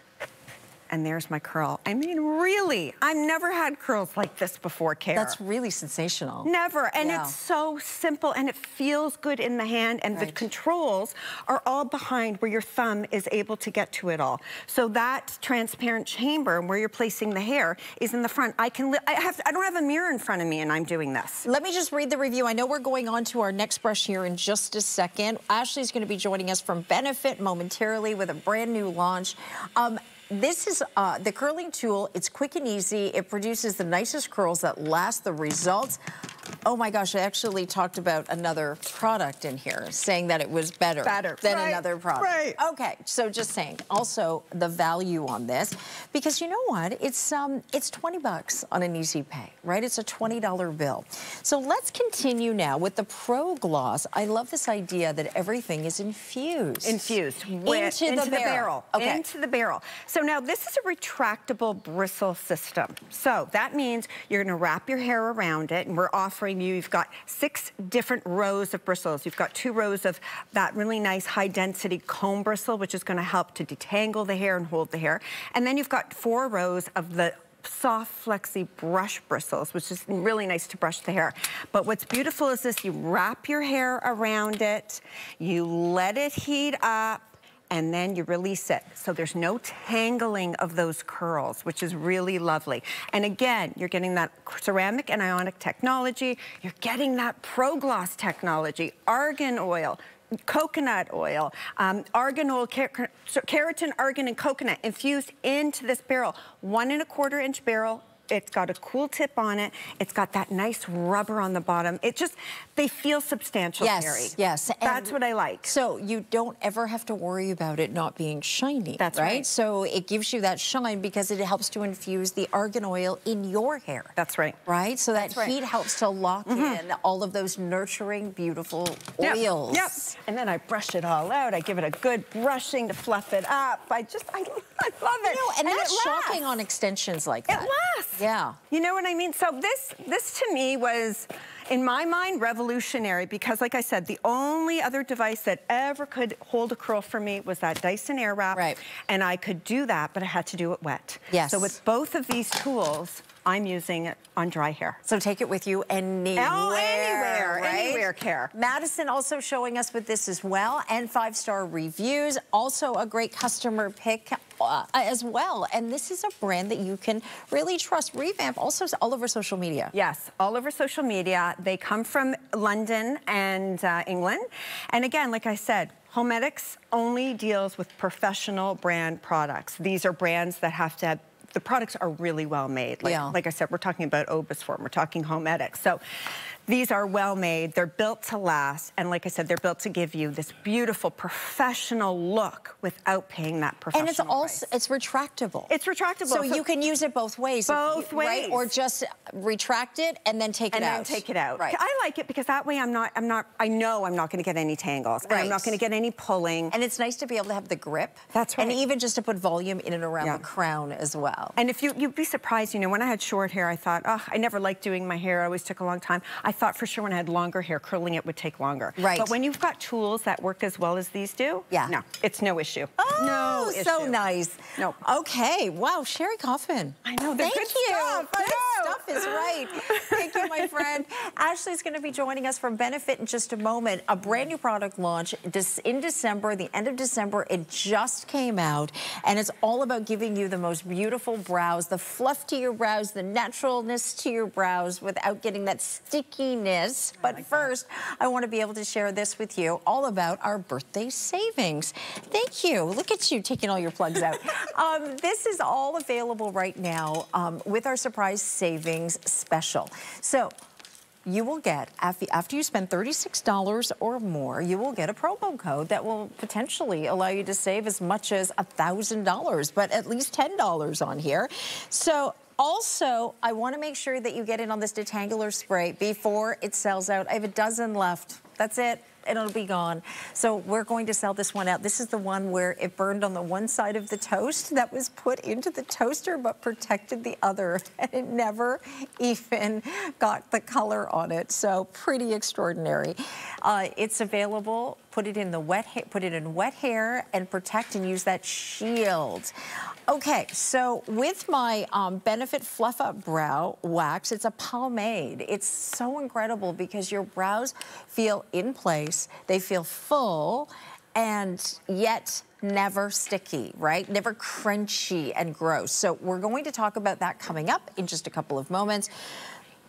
And there's my curl. I mean, really, I've never had curls like this before, Kara. That's really sensational. Never, and it's so simple, and it feels good in the hand, and the controls are all behind where your thumb is able to get to it all. So that transparent chamber where you're placing the hair is in the front. I don't have a mirror in front of me, and I'm doing this. Let me just read the review. I know we're going on to our next brush here in just a second. Ashley's going to be joining us from Benefit momentarily with a brand new launch. This is the curling tool. It's quick and easy. It produces the nicest curls that last. The results. Oh my gosh, I actually talked about another product in here, saying that it was better than another product. Right. Okay, so just saying. Also, the value on this, because you know what? It's 20 bucks on an easy pay, right? It's a $20 bill. So let's continue now with the Pro Gloss. I love this idea that everything is infused. Into the barrel. Okay. Into the barrel. So now this is a retractable bristle system. So that means you're gonna wrap your hair around it, and we're offering you've got 6 different rows of bristles. You've got 2 rows of that really nice high density comb bristle, which is gonna help to detangle the hair and hold the hair. And then you've got 4 rows of the soft, flexy brush bristles, which is really nice to brush the hair. But what's beautiful is this, you wrap your hair around it, you let it heat up, and then you release it. So there's no tangling of those curls, which is really lovely. And again, you're getting that ceramic and ionic technology, you're getting that Pro Gloss technology, argan oil, coconut oil, argan oil, keratin, argan, and coconut infused into this barrel. 1 1/4 inch barrel, it's got a cool tip on it. It's got that nice rubber on the bottom. It just, they feel substantial, Carrie. Yes. That's what I like. So you don't ever have to worry about it not being shiny. That's right. So it gives you that shine because it helps to infuse the argan oil in your hair. That's right. Right? So that heat helps to lock in all of those nurturing, beautiful oils. Yep. And then I brush it all out. I give it a good brushing to fluff it up. I love it. And that's shocking on extensions like that. It lasts. Yeah. You know what I mean? So this to me was, in my mind, revolutionary because, like I said, the only other device that ever could hold a curl for me was that Dyson Airwrap. Right. And I could do that, but I had to do it wet. Yes. So with both of these tools, I'm using it on dry hair. So take it with you anywhere. Oh, anywhere, right? anywhere, Care. Madison also showing us with this as well, and 5-star reviews. Also a great customer pick as well. And this is a brand that you can really trust. Revamp also is all over social media. Yes, all over social media. They come from London and England. And again, like I said, Homedics only deals with professional brand products. These are brands that have to have, the products are really well made. Like I said, we're talking about Obisform, we're talking Homedics. So these are well made, they're built to last, and like I said, they're built to give you this beautiful professional look without paying that professional price. And it's also, price. it's retractable. It's retractable. So you can use it both ways. Both ways. Right? Or just retract it and then take it out. And then take it out. Right. I like it because that way I know I'm not gonna get any tangles. Right. And I'm not gonna get any pulling. And it's nice to be able to have the grip. That's right. And even just to put volume in and around the crown as well. And if you'd be surprised, you know, when I had short hair, I thought, oh, I never liked doing my hair. I always took a long time. I thought for sure when I had longer hair, curling it would take longer. Right. But when you've got tools that work as well as these do, no, it's no issue. Oh, no issue. So nice. No. Okay, wow, Sherry Kaufman. I know, the Thank good you. stuff. Good stuff is right. Thank you, my friend. Ashley's going to be joining us from Benefit in just a moment. A brand new product launch in December, the end of December. It just came out, and it's all about giving you the most beautiful brows, the fluff to your brows, the naturalness to your brows without getting that stickiness. But first, I want to be able to share this with you, all about our birthday savings. Thank you. Look at you taking all your plugs out. This is all available right now with our surprise savings special. So you will get, after you spend $36 or more, you will get a promo code that will potentially allow you to save as much as $1,000, but at least $10 on here. So also, I want to make sure that you get in on this detangler spray before it sells out. I have a dozen left. That's it. And it'll be gone. So we're going to sell this one out. This is the one where it burned on the one side of the toast that was put into the toaster but protected the other. And it never even got the color on it. So pretty extraordinary. It's available. Put it in wet hair and protect and use that shield. Okay, so with my Benefit Fluff Up Brow Wax, it's a pomade. It's so incredible because your brows feel in place, they feel full, and yet never sticky, right? Never crunchy and gross. So we're going to talk about that coming up in just a couple of moments.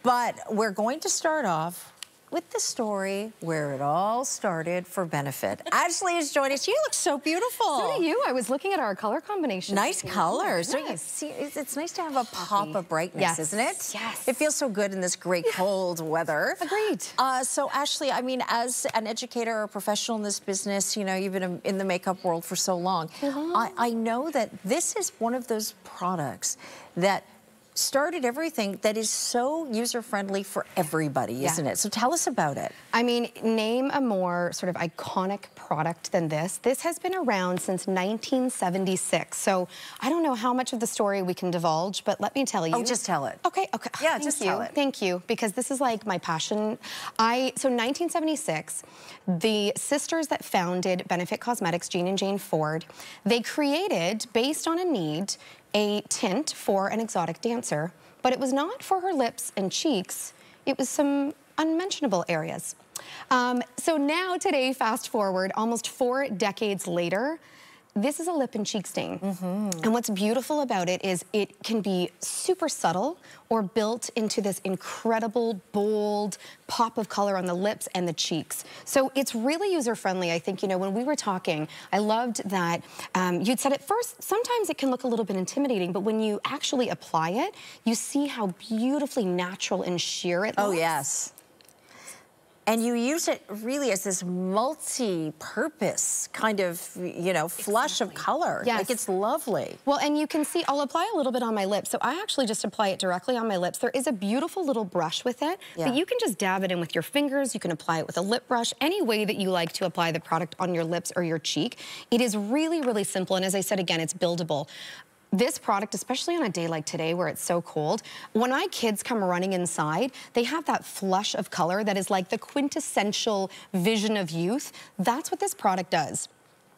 But we're going to start off with the story where it all started for Benefit. Ashley is joining us. You look so beautiful. So do you. I was looking at our color combination. Nice colors. Nice. So it's nice to have a pop of brightness, isn't it? Yes. It feels so good in this great cold weather. Agreed. So Ashley, I mean, as an educator or a professional in this business, you know, you've been in the makeup world for so long. I know that this is one of those products that started everything that is so user-friendly for everybody, isn't it? So tell us about it. I mean, name a more sort of iconic product than this. This has been around since 1976. So I don't know how much of the story we can divulge, but let me tell you. Oh, just tell it. Okay. Yeah, just tell it. Thank you, because this is like my passion. So 1976, the sisters that founded Benefit Cosmetics, Jean and Jane Ford, they created, based on a need, a tint for an exotic dancer, but it was not for her lips and cheeks. It was some unmentionable areas. So now today, fast forward, almost 4 decades later, this is a lip and cheek stain. And what's beautiful about it is it can be super subtle or built into this incredible, bold pop of color on the lips and the cheeks. So it's really user-friendly. I think, you know, when we were talking, I loved that you'd said at first, sometimes it can look a little bit intimidating, but when you actually apply it, you see how beautifully natural and sheer it looks. Oh, yes. And you use it really as this multi-purpose kind of, you know, flush of color. Yes. Like, it's lovely. Well, and you can see, I'll apply a little bit on my lips. So I actually just apply it directly on my lips. There is a beautiful little brush with it, but you can just dab it in with your fingers. You can apply it with a lip brush, any way that you like to apply the product on your lips or your cheek. It is really, really simple. And as I said, again, it's buildable. This product, especially on a day like today where it's so cold, when my kids come running inside, they have that flush of color that is like the quintessential vision of youth. That's what this product does.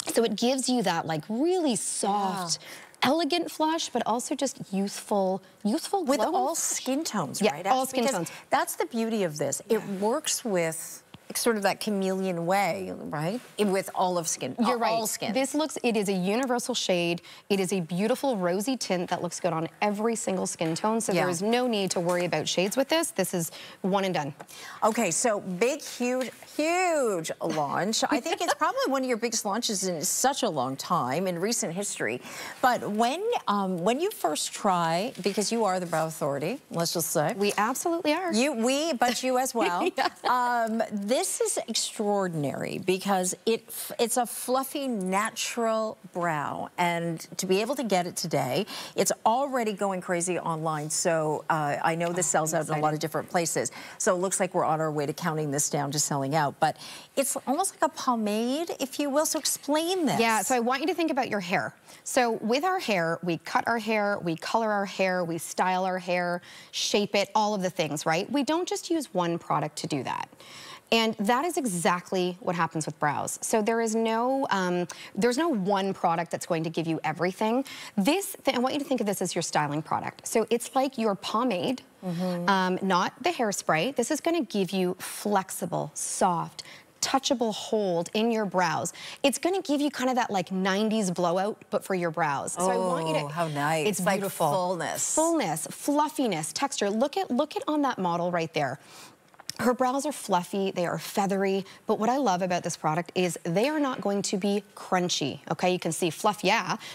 So it gives you that like really soft, elegant flush, but also just youthful glow. With all skin tones, right? Yeah, all skin because tones. That's the beauty of this. It works with sort of that chameleon way, right? With all of skin. You're right. All skin. This looks, it is a universal shade. It is a beautiful rosy tint that looks good on every single skin tone. So there is no need to worry about shades with this. This is one and done. Okay, so big, huge launch. I think it's probably one of your biggest launches in such a long time in recent history. But when you first try, because you are the brow authority, let's just say. We absolutely are. But you as well. This is extraordinary because it's a fluffy, natural brow. And to be able to get it today, it's already going crazy online. So I know this sells out in a lot of different places. So it looks like we're on our way to counting this down to selling out. But it's almost like a pomade, if you will. So explain this. Yeah, so I want you to think about your hair. So with our hair, we cut our hair, we color our hair, we style our hair, shape it, all of the things, right? We don't just use one product to do that. And that is exactly what happens with brows. So there's no one product that's going to give you everything. I want you to think of this as your styling product. So it's like your pomade, not the hairspray. This is gonna give you flexible, soft, touchable hold in your brows. It's gonna give you kind of that like 90s blowout, but for your brows. So I want you to, how nice. It's beautiful. Like fullness. Fullness, fluffiness, texture. Look at on that model right there. Her brows are fluffy, they are feathery, but what I love about this product is they are not going to be crunchy, okay? You can see fluff,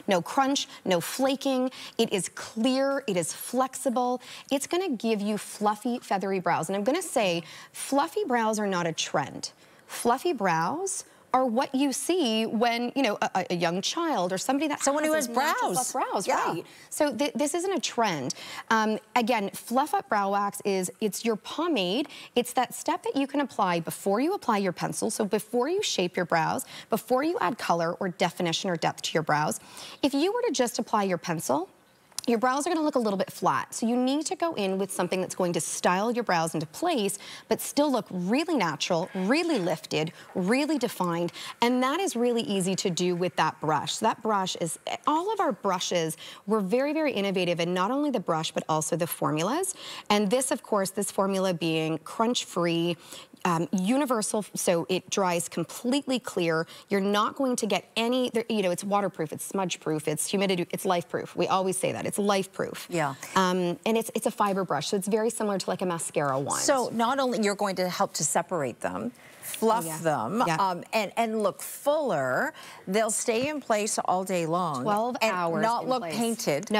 no crunch, no flaking. It is clear, it is flexible. It's gonna give you fluffy, feathery brows. And I'm gonna say, fluffy brows are not a trend. Fluffy brows are what you see when, you know, a young child or somebody that someone who has brows. Right. So this isn't a trend. Again, Fluff Up Brow Wax it's your pomade. It's that step that you can apply before you apply your pencil. So before you shape your brows, before you add color or definition or depth to your brows. If you were to just apply your pencil, your brows are gonna look a little bit flat. So you need to go in with something that's going to style your brows into place, but still look really natural, really lifted, really defined. And that is really easy to do with that brush. So that brush is, all of our brushes were very, very innovative in not only the brush, but also the formulas. And this, of course, this formula being crunch-free, universal, so it dries completely clear. You're not going to get any, you know, it's waterproof, it's smudge-proof, it's humidity, it's life-proof. We always say that, it's life-proof. Yeah. And it's a fiber brush, so it's very similar to like a mascara wand. So not only you're going to help to separate them, fluff them, and look fuller, they'll stay in place all day long. 12 hours and not look place. painted.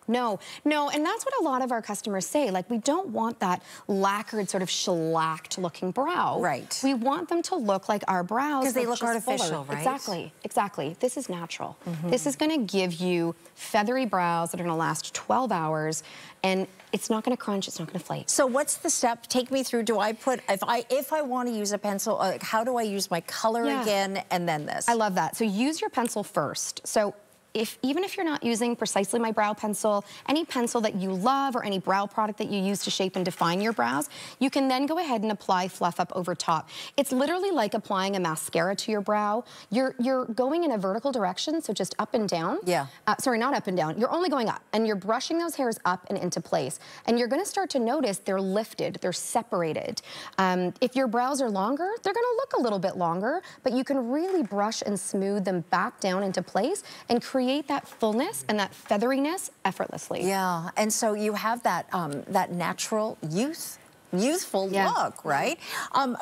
No, and that's what a lot of our customers say. Like, we don't want that lacquered, sort of shellacked looking brow. Right. We want them to look like our brows. Because they look artificial, fuller. right? Exactly. This is natural. This is gonna give you feathery brows that are gonna last 12 hours, and it's not gonna crunch, it's not gonna flake. So what's the step? Take me through. Do I put, if I want to use a pencil, how do I use my color again, and then this? I love that. So use your pencil first. So even if you're not using precisely my brow pencil, any pencil that you love or any brow product that you use to shape and define your brows, you can then go ahead and apply Fluff Up over top. It's literally like applying a mascara to your brow. You're going in a vertical direction, so just up and down. Yeah. Sorry, not up and down. You're only going up, and you're brushing those hairs up and into place. And you're gonna start to notice they're lifted, they're separated. If your brows are longer, they're gonna look a little bit longer, but you can really brush and smooth them back down into place and create that fullness and that featheriness effortlessly. Yeah, and so you have that that natural youthful look, right?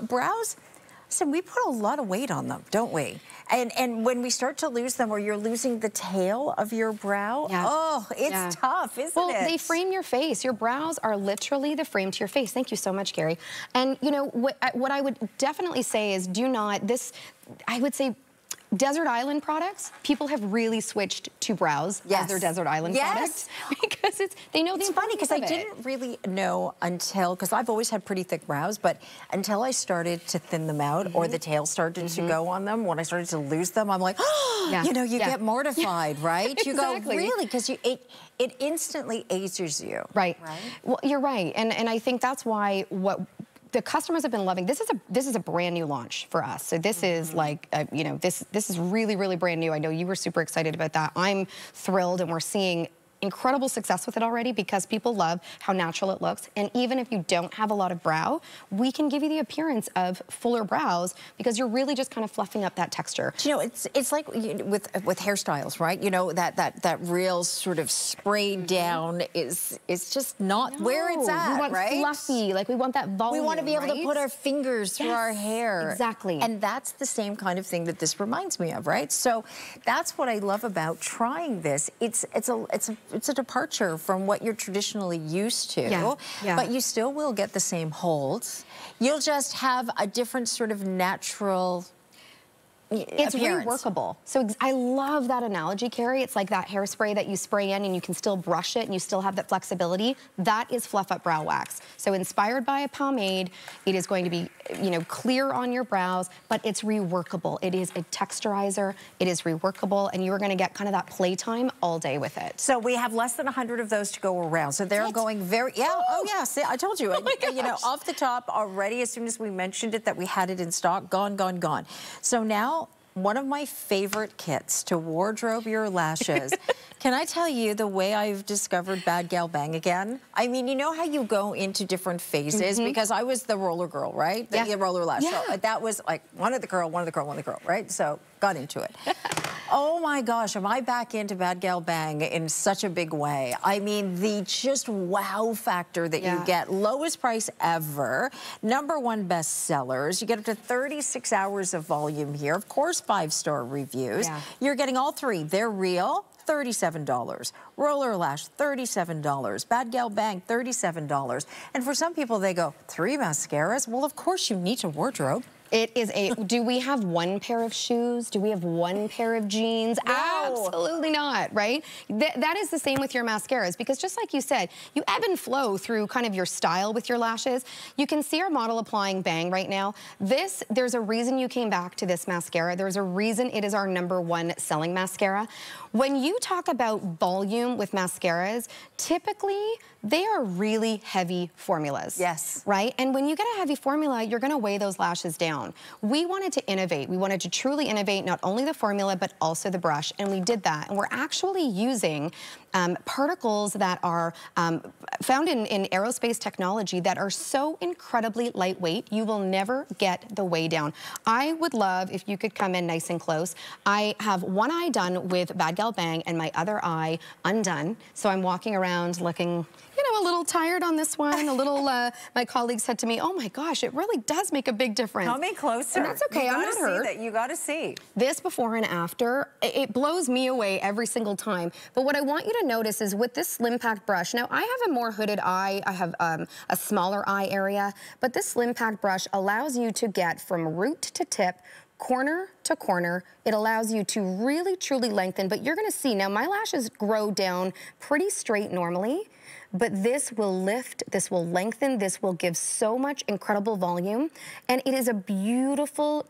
Brows, so we put a lot of weight on them, don't we? And when we start to lose them, or you're losing the tail of your brow, oh, it's tough, isn't it? Well, they frame your face. Your brows are literally the frame to your face. Thank you so much, Carrie. And you know, what I would definitely say is do not, I would say, desert island products, people have really switched to brows as their desert island products because they know it's funny because I didn't really know until, because I've always had pretty thick brows, but until I started to thin them out or the tail started to go on them, when I started to lose them, I'm like, oh, you know, you get mortified, right? You go, really? Because it instantly ages you. Right. Well, you're right. And I think that's why what the customers have been loving. This is a brand new launch for us. So this is like, you know, this is really, really brand new. I know you were super excited about that. I'm thrilled, and we're seeing incredible success with it already because people love how natural it looks. And even if you don't have a lot of brow, we can give you the appearance of fuller brows because you're really just kind of fluffing up that texture. You know, it's like with hairstyles, right? You know, that real sort of sprayed down is just not where it's at, we want fluffy, like we want that volume. We want to be able to put our fingers through our hair. Exactly. And that's the same kind of thing that this reminds me of, right? So that's what I love about trying this. It's a departure from what you're traditionally used to, but you still will get the same holds. You'll just have a different sort of natural It's reworkable. So I love that analogy, Carrie. It's like that hairspray that you spray in and you can still brush it and you still have that flexibility. That is Fluff Up Brow Wax. So inspired by a pomade, it is going to be, you know, clear on your brows, but it's reworkable. It is a texturizer. It is reworkable, and you are going to get kind of that playtime all day with it. So we have less than 100 of those to go around. So they're going very, see, I told you. You know, off the top already, as soon as we mentioned it, that we had it in stock, gone, gone, gone. So now, one of my favorite kits to wardrobe your lashes. Can I tell you the way I've discovered Bad Gal Bang again? I mean, you know how you go into different phases? Because I was the roller girl, right? The roller lash. So that was like one of the curl, right? So got into it. Oh my gosh, am I back into Bad Gal Bang in such a big way? I mean, the just wow factor that you get. Lowest price ever. #1 bestsellers. You get up to 36 hours of volume here. Of course, 5-star reviews. You're getting all three. They're real. $37. Roller Lash, $37. Bad Gal Bang, $37. And for some people, they go, 3 mascaras? Well, of course you need to wardrobe. It is a, do we have one pair of shoes? Do we have one pair of jeans? No. Absolutely not, right? That is the same with your mascaras, because just like you said, you ebb and flow through kind of your style with your lashes. You can see our model applying Bang right now. There's a reason you came back to this mascara. There's a reason it is our #1 selling mascara. When you talk about volume with mascaras, typically they are really heavy formulas. Yes. Right? And when you get a heavy formula, you're gonna weigh those lashes down. We wanted to innovate. We wanted to truly innovate not only the formula, but also the brush, and we did that. And we're actually using particles that are found in aerospace technology that are so incredibly lightweight, you will never get the weigh down. I would love if you could come in nice and close. I have one eye done with Bad Gal Bang and my other eye undone. So I'm walking around looking, you know, a little tired on this one. A little, my colleague said to me, oh my gosh, it really does make a big difference. Come in closer. And that's okay, I'm not hurt. You gotta see. This before and after, it blows me away every single time. But what I want you to notice is with this Slim Pack brush, now I have a more hooded eye, I have a smaller eye area, but this Slim Pack brush allows you to get from root to tip, corner to corner. It allows you to really, truly lengthen, but you're gonna see, now my lashes grow down pretty straight normally, but this will lift, this will lengthen, this will give so much incredible volume, and it is a beautiful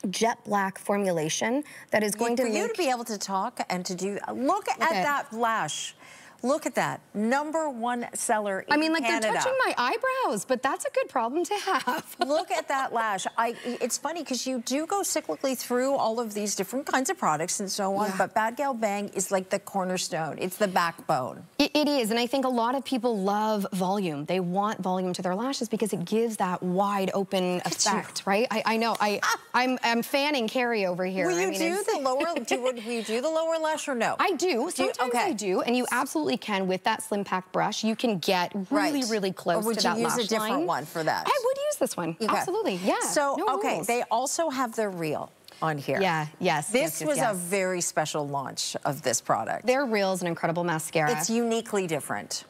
jet black formulation that is going to make... For you to be able to talk and to do... Look at that lash. Look at that. #1 seller in Canada. I mean, like, they're touching my eyebrows, but that's a good problem to have. Look at that lash. It's funny because you do go cyclically through all of these different kinds of products and so on, but Bad Gal Bang is like the cornerstone. It's the backbone. It is, and I think a lot of people love volume. They want volume to their lashes because it gives that wide open effect, right? I know. I'm fanning Carrie over here. Will you do the lower? Will you do the lower lash or no? I do. Sometimes I do, and you absolutely can with that slim pack brush. You can get really, really close to that lash line. Would you use a different one for that? I would use this one. Okay. Absolutely. Yeah. So no rules. they also have their reel on here. Yeah, yes. This was a very special launch of this product. Their Reel is an incredible mascara. It's uniquely different.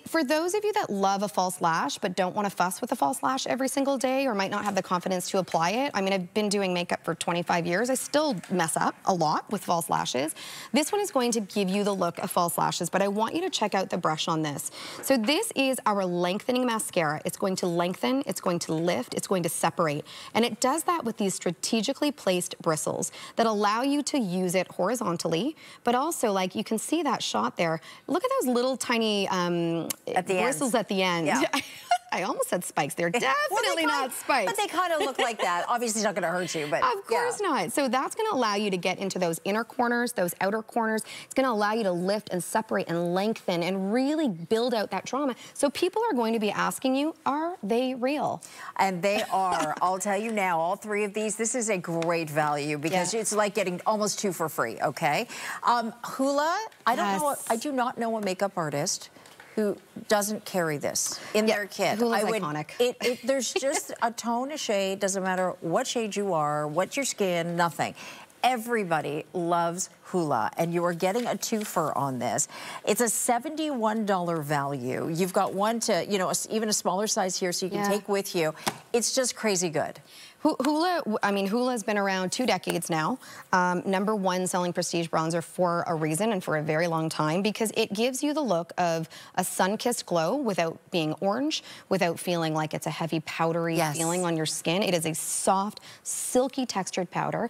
For those of you that love a false lash but don't want to fuss with a false lash every single day or might not have the confidence to apply it. I mean, I've been doing makeup for 25 years. I still mess up a lot with false lashes. This one is going to give you the look of false lashes, but I want you to check out the brush on this. So this is our lengthening mascara. It's going to lengthen, it's going to lift, it's going to separate. And it does that with these strategically placed bristles that allow you to use it horizontally, but also, like, you can see that shot there. Look at those little tiny bristles at the end. Yeah. I almost said spikes. They're definitely not spikes. But they kind of look like that. Obviously, it's not going to hurt you, but of course not. So that's going to allow you to get into those inner corners, those outer corners. It's going to allow you to lift and separate and lengthen and really build out that drama. So people are going to be asking you, are they real? And they are. I'll tell you now, all three of these, this is a great value because it's like getting almost 2 for free, okay? Hoola, I do not know a makeup artist who doesn't carry this in their kit. Hoola's iconic. There's just a tone, a shade, doesn't matter what shade you are, what's your skin, nothing. Everybody loves Hoola, and you are getting a 2-fer on this. It's a $71 value. You've got one to, you know, even a smaller size here so you can take with you. It's just crazy good. Hoola, I mean, Hoola's been around 2 decades now. #1 selling prestige bronzer for a reason and for a very long time because it gives you the look of a sun-kissed glow without being orange, without feeling like it's a heavy powdery feeling on your skin. It is a soft, silky textured powder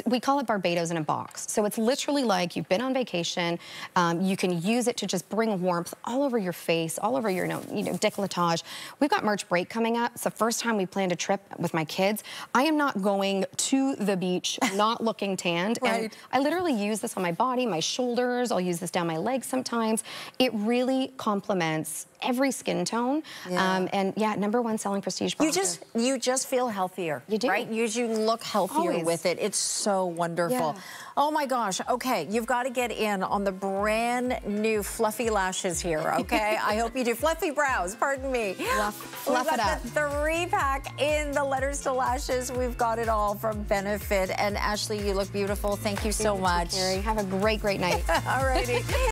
we call it Barbados in a box. So it's literally like you've been on vacation. You can use it to just bring warmth all over your face, all over your, décolletage. We've got March break coming up. It's the first time we planned a trip with my kids. I am not going to the beach, not looking tanned. And I literally use this on my body, my shoulders. I'll use this down my legs sometimes. It really complements every skin tone. And yeah, #1 selling prestige bronzer. You just feel healthier. You do. Right? You look healthier with it. It's so wonderful. Oh my gosh. Okay, you've got to get in on the brand new fluffy lashes here, okay? I hope you do. Fluffy brows, pardon me. Fluff it up. The 3-pack in the Letters to Lashes. We've got it all from Benefit. And Ashley, you look beautiful. Thank you so much. Carrie. Have a great, great night. All righty.